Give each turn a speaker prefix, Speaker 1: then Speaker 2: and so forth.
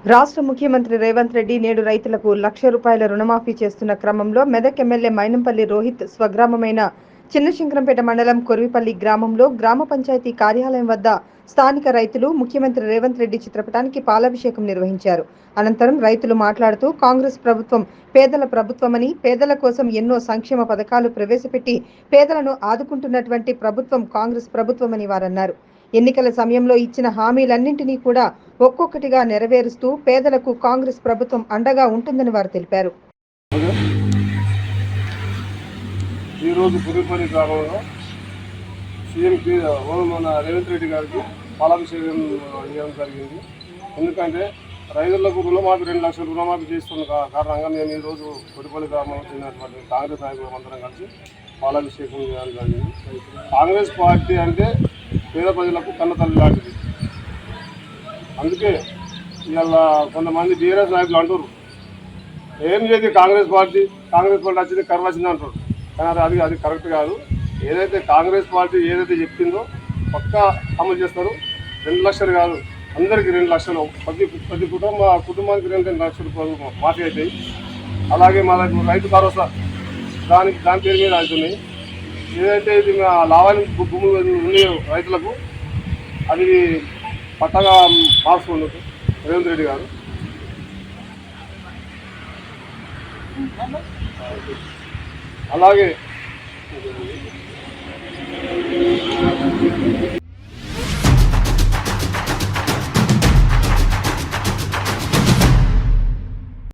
Speaker 1: రాష్ట్ర ముఖ్యమంత్రి రేవంత్ రెడ్డి నేడు రైతులకు ₹1,00,000 రుణమాఫీ చేస్తున్న క్రమంలో మెదక్ ఎమ్మెల్యే మైనంపల్లి రోహిత్ స్వగ్రామమైన చిన్నశంకరంపేట మండలం కొర్విపల్లి గ్రామంలో గ్రామ పంచాయతీ కార్యాలయం వద్ద స్థానిక రైతులు ముఖ్యమంత్రి రేవంత్ రెడ్డి చిత్రపటానికి పాలాభిషేకం నిర్వహించారు. అనంతరం రైతులు మాట్లాడుతూ కాంగ్రెస్ ప్రభుత్వం పేదల ప్రభుత్వమని, పేదల కోసం ఎన్నో సంక్షేమ పథకాలు ప్రవేశపెట్టి పేదలను ఆదుకుంటున్నటువంటి ప్రభుత్వం కాంగ్రెస్ ప్రభుత్వమని వారన్నారు. ఎన్నికల సమయంలో ఇచ్చిన హామీలన్నింటినీ కూడా ఒక్కొక్కటిగా నెరవేరుస్తూ పేదలకు కాంగ్రెస్ ప్రభుత్వం అండగా ఉంటుందని వారు తెలిపారు.
Speaker 2: ఈరోజు పురిపల్లి గ్రామంలో సీఎం మన రేవంత్ రెడ్డి గారికి పాలాభిషేకం చేయడం జరిగింది. ఎందుకంటే రైతులకు రుణమాఫీ 2 లక్షల రుణమాఫీ చేస్తున్న కారణంగా మేము ఈరోజు పురిపల్లి గ్రామంలో చెందినటువంటి కాంగ్రెస్ నాయకులు అందరం కలిసి పాలాభిషేకం చేయడం జరిగింది. కాంగ్రెస్ పార్టీ అంటే పేద ప్రజలకు కన్నతల్లి లాంటిది. అందుకే ఇవాళ కొంతమంది బీఆర్ఎస్ నాయకులు అంటారు, ఏం చేసి కాంగ్రెస్ పార్టీ వచ్చింది కర్మ వచ్చింది అంటారు. కానీ అది కరెక్ట్ కాదు. ఏదైతే కాంగ్రెస్ పార్టీ ఏదైతే చెప్పిందో పక్కా అమలు చేస్తారు. 2 లక్షలు కాదు, అందరికీ 2 లక్షలు, ప్రతి కుటుంబానికి 2 లక్షలు మాఫీ అవుతాయి. అలాగే మనకు రైతు భరోసా దాని పేరు మీద అవుతున్నాయి. ఏదైతే ఇది లావాణి భూములు ఉన్నాయో రైతులకు అది పట్టగా మార్చుకున్నారు రేవంత్ రెడ్డి గారు. అలాగే